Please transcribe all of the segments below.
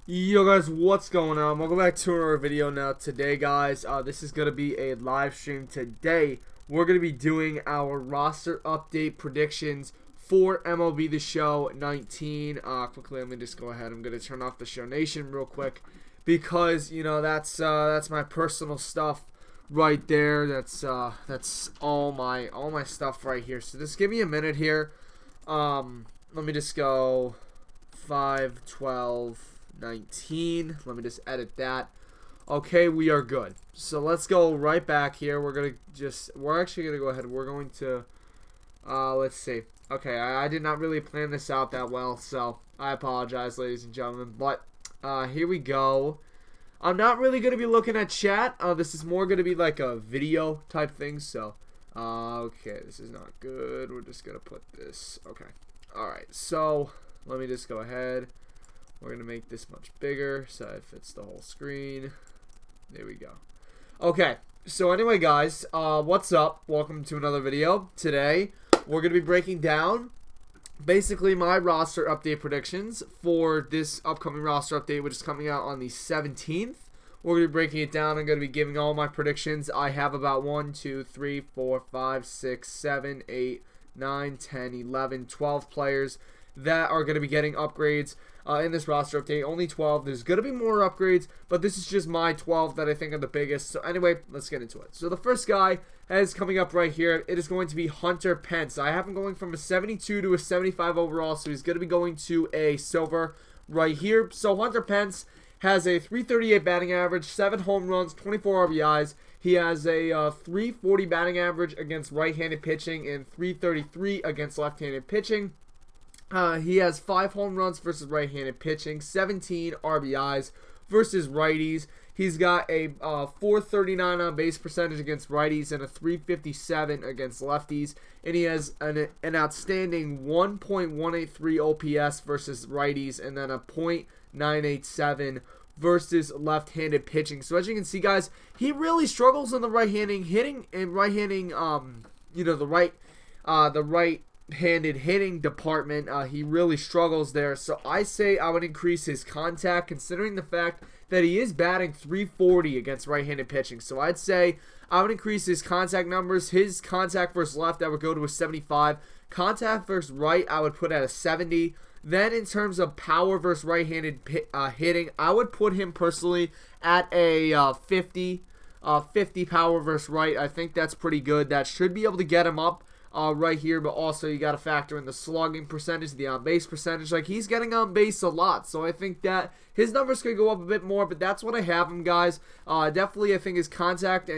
Yo guys, what's going on? Welcome back to another video. Now today guys, this is going to be a live stream. Today we're going to be doing our roster update predictions for MLB The Show 19. Quickly, let me just go ahead. I'm going to turn off the Show Nation real quick because, you know, that's my personal stuff right there. That's all my stuff right here. So just give me a minute here. Let me just go 5, 12, 19. Let me just edit that. Okay, we are good. So let's go right back here. We're actually gonna go ahead. We're going to let's see. Okay, I did not really plan this out that well, so I apologize, ladies and gentlemen. But here we go. I'm not really gonna be looking at chat. This is more gonna be like a video type thing. So okay, this is not good. We're just gonna put this. Okay. All right. So let me just go ahead. We're going to make this much bigger so it fits the whole screen. There we go. Okay, so anyway, guys, what's up? Welcome to another video. Today, we're going to be breaking down basically my roster update predictions for this upcoming roster update, which is coming out on the 17th. We're going to be breaking it down. I'm going to be giving all my predictions. I have about 1, 2, 3, 4, 5, 6, 7, 8, 9, 10, 11, 12 players that are going to be getting upgrades in this roster update. Only 12. There's going to be more upgrades, but this is just my 12 that I think are the biggest. So anyway, let's get into it. So the first guy is coming up right here. It is going to be Hunter Pence. I have him going from a 72 to a 75 overall, so he's going to be going to a silver right here. So Hunter Pence has a 338 batting average, 7 home runs, 24 RBIs. He has a 340 batting average against right-handed pitching and 333 against left-handed pitching. He has 5 home runs versus right-handed pitching, 17 RBIs versus righties. He's got a 439 on base percentage against righties and a 357 against lefties. And he has an outstanding 1.183 OPS versus righties and then a .987 versus left-handed pitching. So as you can see, guys, he really struggles in the right-handed hitting and right-handing, you know, the right-handed hitting department. He really struggles there. So I say I would increase his contact, considering the fact that he is batting 340 against right-handed pitching. So I'd say I would increase his contact numbers. His contact versus left, I would go to a 75. Contact versus right, I would put at a 70. Then in terms of power versus right-handed hitting, I would put him personally at a 50. 50 power versus right. I think that's pretty good. That should be able to get him up right here, but also you got to factor in the slugging percentage, the on-base percentage. Like, he's getting on base a lot, so I think that his numbers could go up a bit more, but that's what I have him, guys. Definitely, I think his contact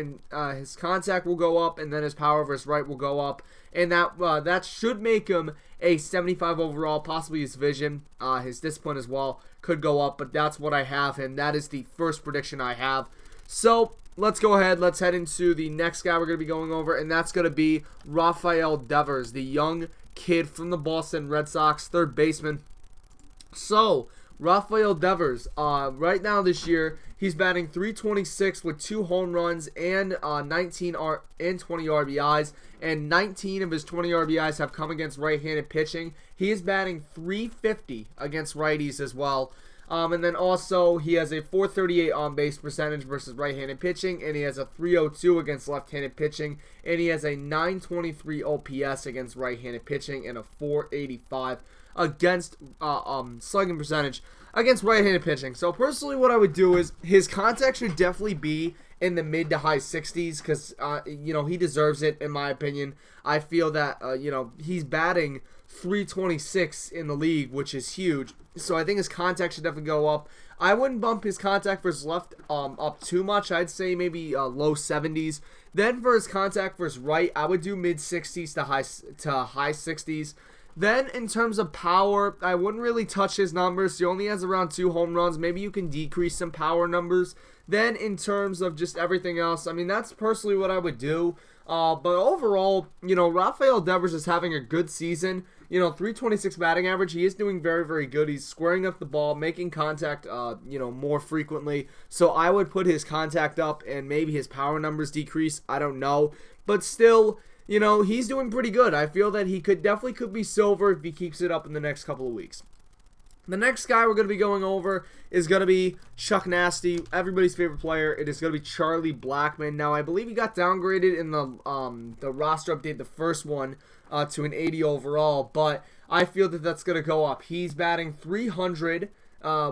will go up, and then his power versus right will go up, and that should make him a 75 overall. Possibly his vision, his discipline as well could go up, but that's what I have him. That is the first prediction I have. So let's go ahead. Let's head into the next guy we're going to be going over, and that's going to be RAFAEL Devers, the young kid from the Boston Red Sox, third baseman. So RAFAEL Devers, right now this year, he's batting 326 with 2 home runs and 20 RBIs, and 19 of his 20 RBIs have come against right-handed pitching. He is batting 350 against righties as well. And then also he has a 438 on-base percentage versus right-handed pitching, and he has a 302 against left-handed pitching, and he has a 923 OPS against right-handed pitching and a 485 against slugging percentage against right-handed pitching. So personally, what I would do is his contact should definitely be in the mid to high 60s because you know, he deserves it, in my opinion. I feel that you know, he's batting 326 in the league, which is huge. So I think his contact should definitely go up. I wouldn't bump his contact versus left up too much. I'd say maybe low 70s. Then for his contact versus right, I would do mid 60s to high 60s. Then in terms of power, I wouldn't really touch his numbers. He only has around 2 home runs. Maybe you can decrease some power numbers. Then in terms of just everything else, I mean, that's personally what I would do. But overall, you know, RAFAEL Devers is having a good season. You know, 326 batting average. He is doing very, very good. He's squaring up the ball, making contact, you know, more frequently. So I would put his contact up and maybe his power numbers decrease. I don't know. But still, you know, he's doing pretty good. I feel that he definitely could be silver if he keeps it up in the next couple of weeks. The next guy we're going to be going over is going to be Chuck Nasty, everybody's favorite player. It is going to be Charlie Blackmon. Now, I believe he got downgraded in the roster update, the first one, to an 80 overall, but I feel that that's going to go up. He's batting 300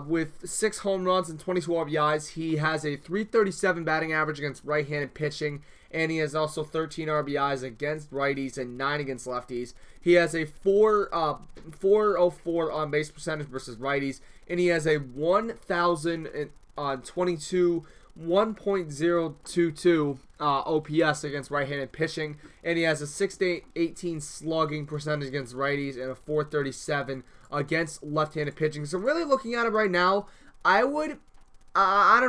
with 6 home runs and 22 RBIs. He has a 337 batting average against right-handed pitching, and he has also 13 RBIs against righties and 9 against lefties. He has a 404 on base percentage versus righties, and he has a 1,022 1.022 OPS against right-handed pitching, and he has a 6.18 slugging percentage against righties and a 437 against left-handed pitching. So really looking at it right now, I don't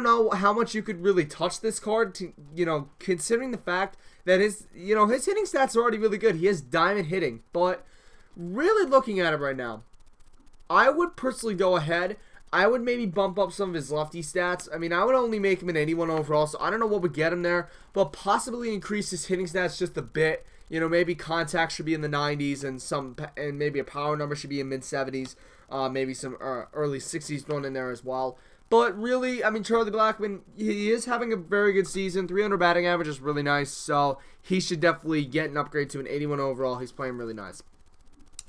know how much you could really touch this card, to, considering the fact that his hitting stats are already really good. He has diamond hitting, but really looking at it right now, I would personally go ahead. I would maybe bump up some of his lefty stats. I mean, I would only make him an 81 overall, so I don't know what would get him there, but possibly increase his hitting stats just a bit. Maybe contact should be in the 90s and maybe a power number should be in mid-70s. Maybe some early 60s thrown in there as well. But really, I mean, Charlie Blackmon, he is having a very good season. 300 batting average is really nice, so he should definitely get an upgrade to an 81 overall. He's playing really nice.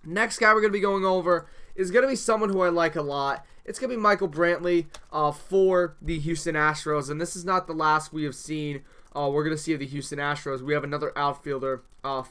Next guy we're going to be going over is going to be someone who I like a lot. It's going to be Michael Brantley for the Houston Astros, and this is not the last we have seen. We're going to see of the Houston Astros. We have another outfielder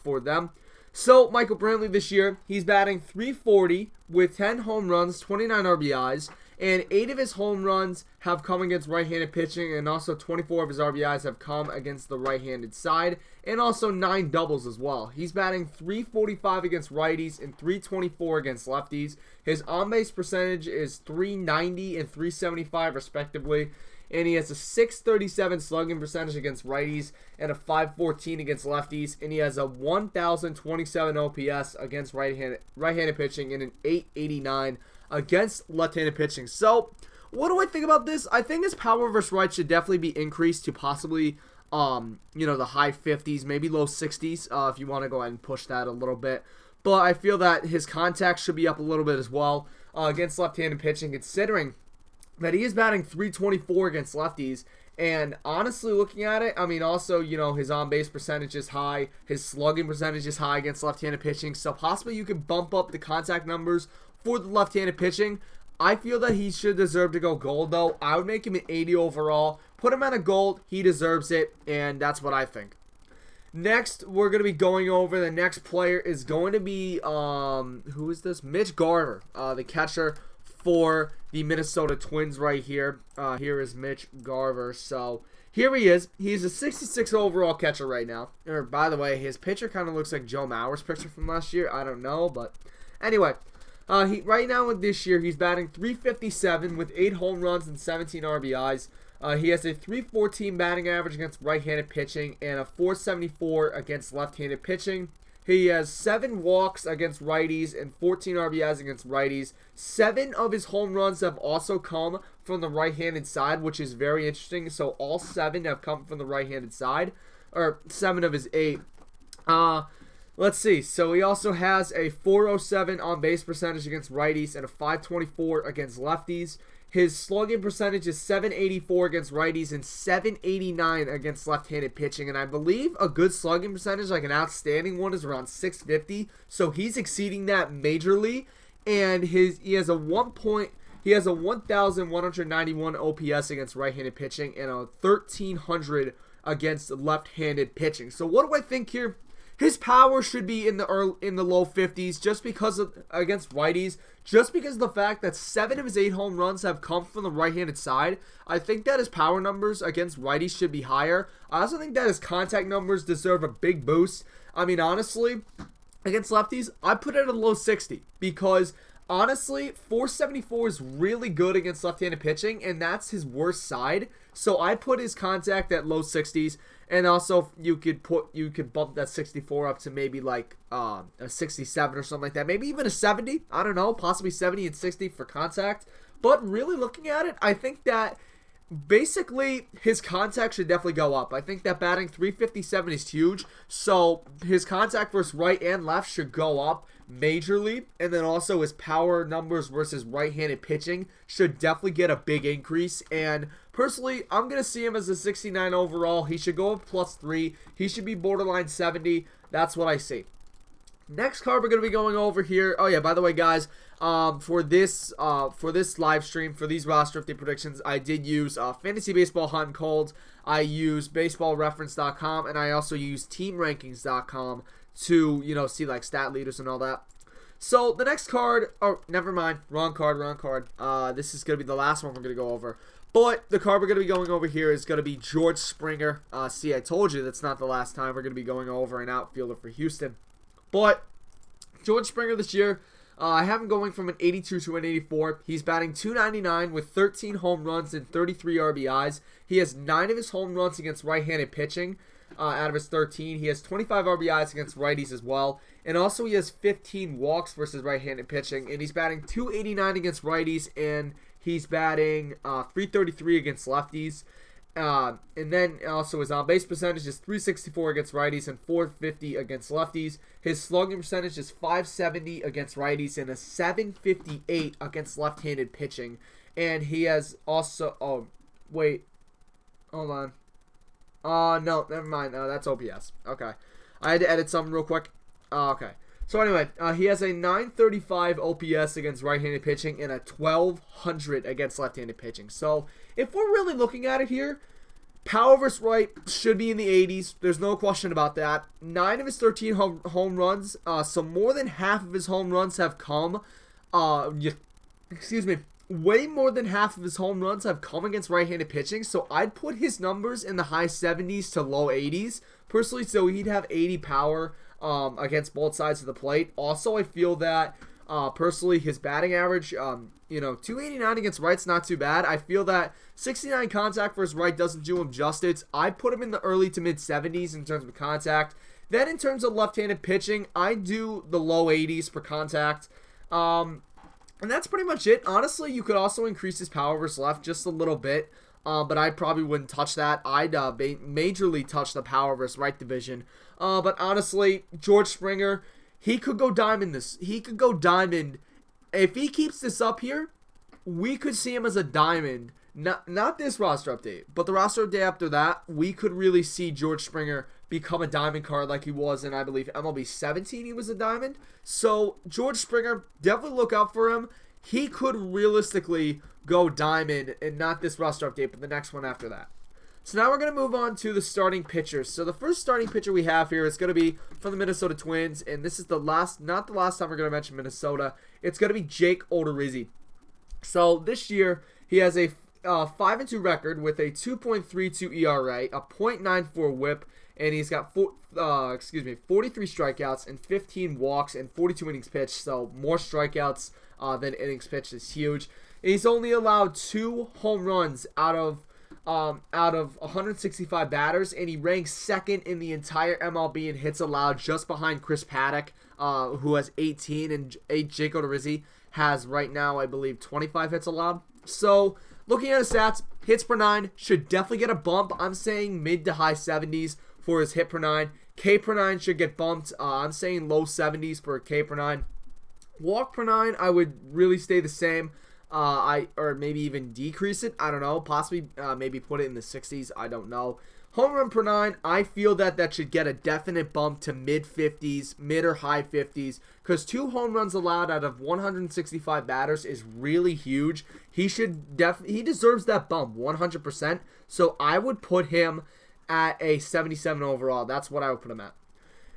for them. So, Michael Brantley this year, he's batting 340 with 10 home runs, 29 RBIs, and 8 of his home runs have come against right-handed pitching, and also 24 of his RBIs have come against the right-handed side, and also 9 doubles as well. He's batting 345 against righties and 324 against lefties. His on-base percentage is 390 and 375 respectively, and he has a 637 slugging percentage against righties and a 514 against lefties, and he has a 1,027 OPS against right-handed pitching and an 889 against left-handed pitching. So, what do I think about this? I think his power versus right should definitely be increased to possibly, the high 50s, maybe low 60s, if you want to go ahead and push that a little bit. But I feel that his contact should be up a little bit as well against left-handed pitching, considering that he is batting 324 against lefties. And honestly, looking at it, I mean, also, his on-base percentage is high. His slugging percentage is high against left-handed pitching. So possibly you could bump up the contact numbers for the left-handed pitching. I feel that he should deserve to go gold, though. I would make him an 80 overall. Put him at a gold. He deserves it, and that's what I think. Next, we're going to be going over the next player is going to be, who is this? Mitch Garver, the catcher for the Minnesota Twins right here. Here is Mitch Garver. So, here he is. He's a 66 overall catcher right now. Or, by the way, his pitcher kind of looks like Joe Mauer's pitcher from last year. I don't know, but anyway. Right now this year, he's batting 357 with 8 home runs and 17 RBIs. He has a 314 batting average against right-handed pitching and a 474 against left-handed pitching. He has 7 walks against righties and 14 RBIs against righties. 7 of his home runs have also come from the right-handed side, which is very interesting. So all 7 have come from the right-handed side, or 7 of his 8. Let's see. So he also has a 407 on base percentage against righties and a 524 against lefties. His slugging percentage is 784 against righties and 789 against left-handed pitching. And I believe a good slugging percentage, like an outstanding one, is around 650. So he's exceeding that majorly. And he has a 1,191 OPS against right-handed pitching and a 1,300 against left-handed pitching. So what do I think here? His power should be in the low 50s just because against righties, just because of the fact that 7 of his 8 home runs have come from the right-handed side. I think that his power numbers against righties should be higher. I also think that his contact numbers deserve a big boost. I mean, honestly, against lefties, I put it at a low 60 because honestly, 474 is really good against left-handed pitching, and that's his worst side. So I put his contact at low 60s. And also, you could bump that 64 up to maybe like a 67 or something like that. Maybe even a 70. I don't know. Possibly 70 and 60 for contact. But really looking at it, I think that basically his contact should definitely go up. I think that batting 357 is huge. So his contact versus right and left should go up majorly, and then also his power numbers versus right-handed pitching should definitely get a big increase. And personally, I'm going to see him as a 69 overall. He should go up +3. He should be borderline 70. That's what I see. Next card we're going to be going over here. Oh yeah, by the way, guys, for this live stream, for these roster update predictions, I did use Fantasy Baseball Hot and Cold. I used BaseballReference.com, and I also used TeamRankings.com to, you know, see like stat leaders and all that. So the next card, oh, never mind, wrong card. This is going to be the last one we're going to go over. But the card we're going to be going over here is going to be George Springer. See, I told you that's not the last time we're going to be going over an outfielder for Houston. But George Springer this year, I have him going from an 82 to an 84. He's batting .299 with 13 home runs and 33 RBIs. He has 9 of his home runs against right-handed pitching. Out of his 13, he has 25 RBIs against righties as well. And also he has 15 walks versus right-handed pitching. And he's batting .289 against righties, and he's batting .333 against lefties. And then also his on-base percentage is .364 against righties and .450 against lefties. His slugging percentage is .570 against righties and a .758 against left-handed pitching. And he has also... Oh, wait. Hold on. No, never mind. That's OPS. Okay. I had to edit something real quick. Okay. So anyway, he has a .935 OPS against right-handed pitching and a .1200 against left-handed pitching. So if we're really looking at it here, power versus right should be in the 80s. There's no question about that. 9 of his 13 home runs, so more than half of his home runs have come, way more than half of his home runs have come against right-handed pitching. So I'd put his numbers in the high 70s to low 80s, personally, so he'd have 80 power against both sides of the plate. Also, I feel that personally his batting average, .289 against right's not too bad. I feel that 69 contact versus right doesn't do him justice. I put him in the early to mid 70s in terms of contact. Then in terms of left-handed pitching, I do the low 80s for contact. And that's pretty much it. Honestly, you could also increase his power versus left just a little bit. But I probably wouldn't touch that. I'd majorly touch the power versus right division. But honestly, George Springer, he could go diamond this. He could go diamond. If he keeps this up here, we could see him as a diamond. Not this roster update, but the roster update after that, we could really see George Springer become a diamond card like he was in, I believe, MLB 17 he was a diamond. So George Springer, definitely look out for him. He could realistically go diamond, and not this roster update, but the next one after that. So now we're going to move on to the starting pitchers. So the first starting pitcher we have here is going to be from the Minnesota Twins, and this is the last, not the last time we're going to mention Minnesota. It's going to be Jake Odorizzi. So this year, he has a 5-2 record with a 2.32 ERA, a .94 WHIP, and he's got 43 strikeouts and 15 walks and 42 innings pitched. So more strikeouts than innings pitched is huge. And he's only allowed 2 home runs out of 165 batters, and he ranks second in the entire MLB in hits allowed, just behind Chris Paddock, who has 18, and Jake Odorizzi has right now, I believe, 25 hits allowed. So looking at his stats, hits per 9 should definitely get a bump. I'm saying mid to high 70s for his hit per 9. K per 9 should get bumped. I'm saying low 70s for K per 9. Walk per 9, I would really stay the same. Or maybe even decrease it. I don't know. Possibly maybe put it in the 60s. I don't know. Home run per 9, I feel that should get a definite bump to mid 50s, mid or high 50s, because 2 home runs allowed out of 165 batters is really huge. He deserves that bump 100%. So I would put him at a 77 overall. That's what I would put him at.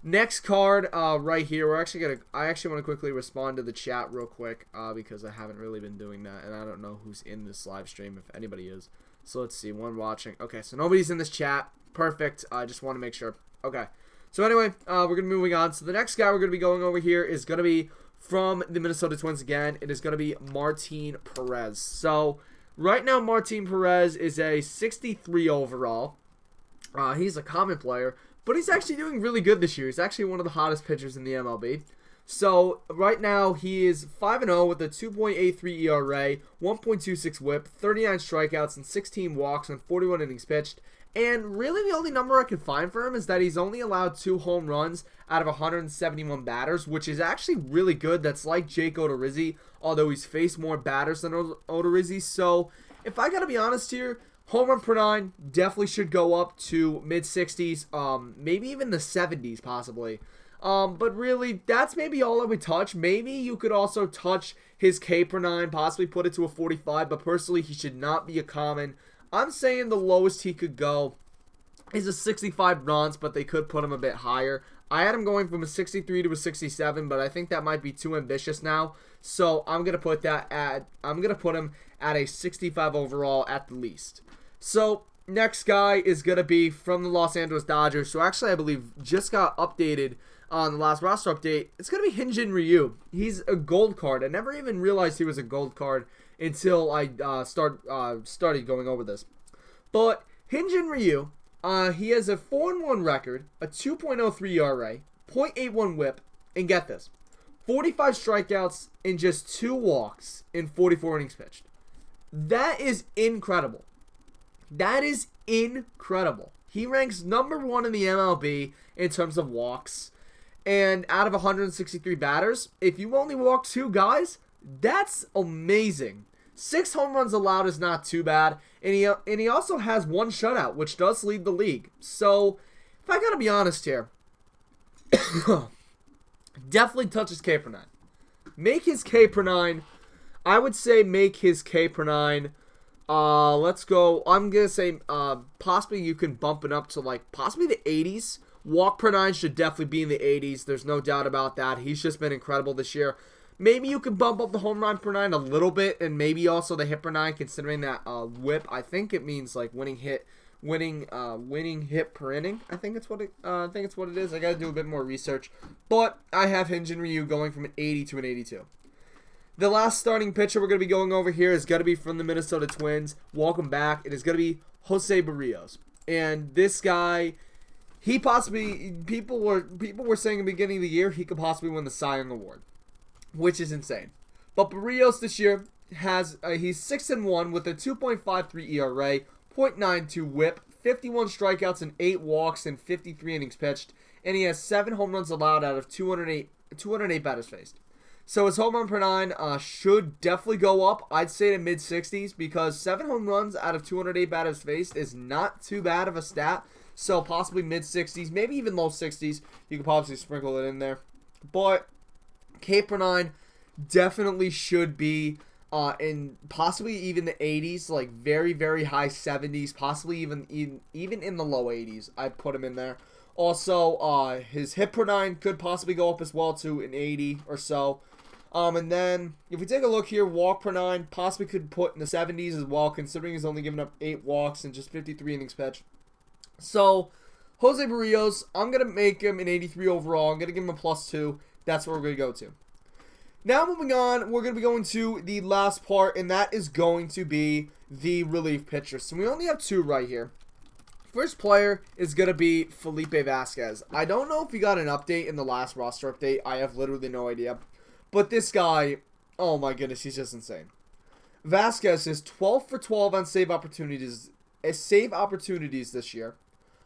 Next card right here, I actually want to quickly respond to the chat real quick because I haven't really been doing that, and I don't know who's in this live stream, if anybody is. So let's see, one watching. Okay, so nobody's in this chat. Perfect. I just want to make sure. Okay. So anyway, we're going to be moving on. So the next guy we're going to be going over here is going to be from the Minnesota Twins again. It is going to be Martin Perez. So right now, Martin Perez is a 63 overall. He's a common player, but he's actually doing really good this year. He's actually one of the hottest pitchers in the MLB. So right now he is 5-0 with a 2.83 ERA, 1.26 WHIP, 39 strikeouts and 16 walks and 41 innings pitched. And really the only number I can find for him is that he's only allowed 2 home runs out of 171 batters, which is actually really good. That's like Jake Odorizzi, although he's faced more batters than Odorizzi. So if I gotta be honest here, home run per 9 definitely should go up to mid-60s, maybe even the 70s possibly. But really, that's maybe all I would touch. Maybe you could also touch his K per 9, possibly put it to a 45, but personally, he should not be a common. I'm saying the lowest he could go is a 65 bronze, but they could put him a bit higher. I had him going from a 63 to a 67, but I think that might be too ambitious now. So I'm gonna put him at a 65 overall at the least. So next guy is gonna be from the Los Angeles Dodgers, who actually I believe just got updated on the last roster update. It's gonna be Hyun-Jin Ryu. He's a gold card. I never even realized he was a gold card until I started going over this. But Hyun-Jin Ryu, he has a 4-1 record, a 2.03 ERA, 0.81 WHIP, and get this, 45 strikeouts and just 2 walks in 44 innings pitched. That is incredible. That is incredible. He ranks number 1 in the MLB in terms of walks. And out of 163 batters, if you only walk 2 guys, that's amazing. 6 home runs allowed is not too bad. And he also has 1 shutout, which does lead the league. So, if I gotta be honest here, definitely touch his K per 9. Make his K per 9. I would say make his K per 9. Let's go. I'm gonna say possibly you can bump it up to like possibly the 80s. Walk per 9 should definitely be in the 80s. There's no doubt about that. He's just been incredible this year. Maybe you can bump up the home run per 9 a little bit, and maybe also the hit per 9, considering that WHIP. I think it means like winning hit per inning. I think it's what it is. I gotta do a bit more research, but I have Hyun-Jin Ryu going from an 80 to an 82. The last starting pitcher we're gonna be going over here is gonna be from the Minnesota Twins. Welcome back. It is gonna be Jose Berrios, and this guy. He possibly, people were saying at the beginning of the year he could possibly win the Cy Young Award, which is insane. But Berrios this year has he's 6-1 with a 2.53 ERA, 0.92 WHIP, 51 strikeouts and 8 walks in 53 innings pitched, and he has 7 home runs allowed out of 208 batters faced. So his home run per 9 should definitely go up. I'd say to mid-60s, because 7 home runs out of 208 batters faced is not too bad of a stat. So possibly mid-60s, maybe even low 60s. You could possibly sprinkle it in there. But K per 9 definitely should be in possibly even the 80s, like very, very high 70s, possibly even in the low 80s. I'd put him in there. Also, his hit per 9 could possibly go up as well to an 80 or so. And then, if we take a look here, walk per 9 possibly could put in the 70s as well, considering he's only given up 8 walks and just 53 innings pitched. So, Jose Berrios, I'm going to make him an 83 overall. I'm going to give him a +2. That's where we're going to go to. Now, moving on, we're going to be going to the last part, and that is going to be the relief pitchers. So, we only have 2 right here. First player is going to be Felipe VAZQUEZ. I don't know if he got an update in the last roster update. I have literally no idea. But this guy, oh my goodness, he's just insane. VAZQUEZ is 12 for 12 on save opportunities this year.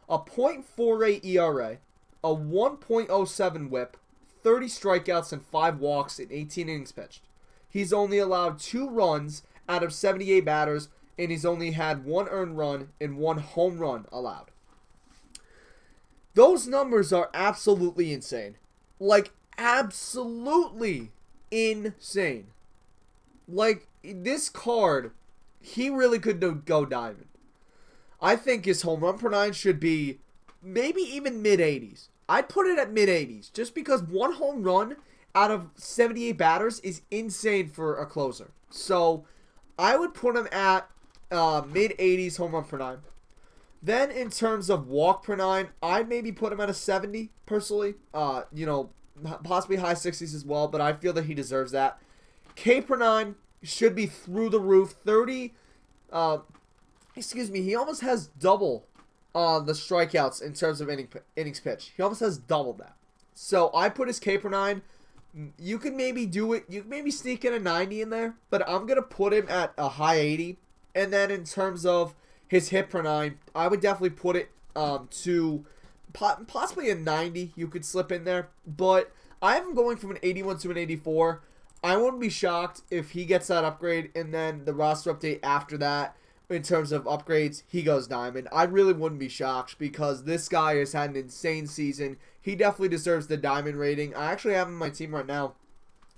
A .48 ERA, a 1.07 WHIP, 30 strikeouts and 5 walks in 18 innings pitched. He's only allowed 2 runs out of 78 batters, and he's only had 1 earned run and 1 home run allowed. Those numbers are absolutely insane. Like, absolutely insane. Like, this card, he really could go diamond. I think his home run per 9 should be maybe even mid-80s. I'd put it at mid-80s just because 1 home run out of 78 batters is insane for a closer. So I would put him at mid-80s home run per 9. Then in terms of walk per 9, I'd maybe put him at a 70 personally. Possibly high 60s as well, but I feel that he deserves that. K per 9 should be through the roof. 30. He almost has double the strikeouts in terms of innings pitched. He almost has double that. So I put his K per 9. You can maybe do it. You can maybe sneak in a 90 in there, but I'm going to put him at a high 80. And then in terms of his hit per 9, I would definitely put it to possibly a 90. You could slip in there, but I have him going from an 81 to an 84. I wouldn't be shocked if he gets that upgrade and then the roster update after that, in terms of upgrades, he goes diamond. I really wouldn't be shocked because this guy has had an insane season. He definitely deserves the diamond rating. I actually have him on my team right now,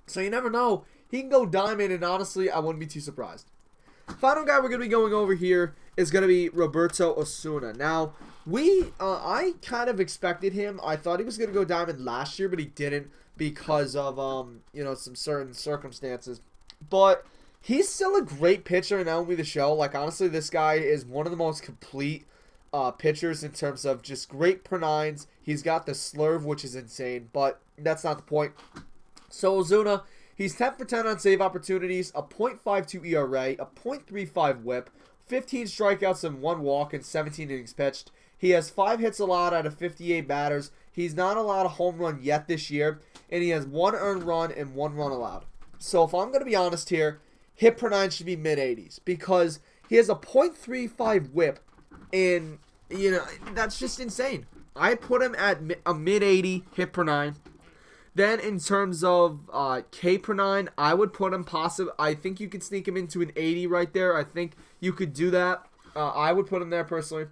so you never know. He can go diamond, and honestly, I wouldn't be too surprised. Final guy we're going to be going over here is going to be Roberto Osuna. Now, I kind of expected him. I thought he was going to go diamond last year, but he didn't because of, some certain circumstances. But he's still a great pitcher in MLB The Show. Like, honestly, this guy is one of the most complete pitchers in terms of just great per 9s. He's got the slurve, which is insane, but that's not the point. So, Osuna, he's 10 for 10 on save opportunities, a .52 ERA, a .35 whip, 15 strikeouts and 1 walk in 17 innings pitched. He has 5 hits allowed out of 58 batters. He's not allowed a home run yet this year, and he has 1 earned run and 1 run allowed. So if I'm going to be honest here, hit per 9 should be mid-80s because he has a .35 whip, and, that's just insane. I put him at a mid-80 hit per 9. Then in terms of K per 9, I would put him I think you could sneak him into an 80 right there. I think you could do that. I would put him there personally.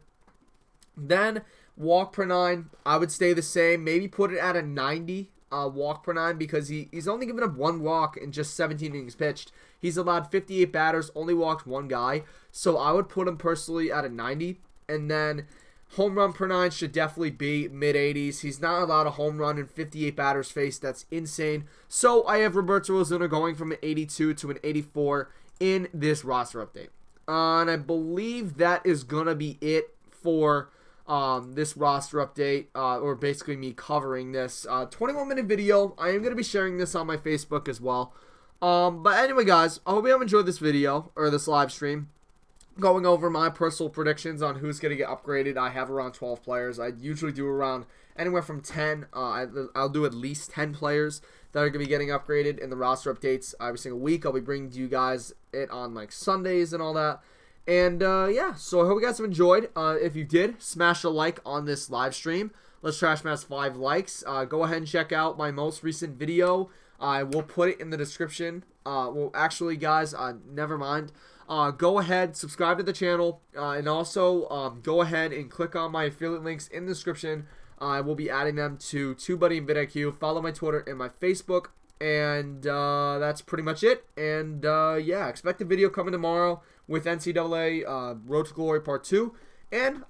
Then walk per 9, I would stay the same. Maybe put it at a 90 walk per 9 because he's only given up 1 walk in just 17 innings pitched. He's allowed 58 batters, only walked 1 guy. So I would put him personally at a 90. And then home run per 9 should definitely be mid-80s. He's not allowed a home run in 58 batters faced. That's insane. So I have Roberto Osuna going from an 82 to an 84 in this roster update. And I believe that is going to be it for this roster update, or basically me covering this 21-minute video. I am going to be sharing this on my Facebook as well. But anyway, guys, I hope you have enjoyed this video, or this live stream, going over my personal predictions on who's going to get upgraded. I have around 12 players. I usually do around anywhere from 10. I'll do at least 10 players that are going to be getting upgraded in the roster updates every single week. I'll be bringing to you guys it on like Sundays and all that. And yeah, so I hope you guys have enjoyed. If you did, smash a like on this live stream. Let's trash mass 5 likes. Go ahead and check out my most recent video. I will put it in the description. Well, actually, guys, never mind. Go ahead, subscribe to the channel, and also go ahead and click on my affiliate links in the description. I will be adding them to TubeBuddy and vidIQ. Follow my Twitter and my Facebook, and that's pretty much it. And yeah, expect a video coming tomorrow with NCAA Road to Glory Part 2. And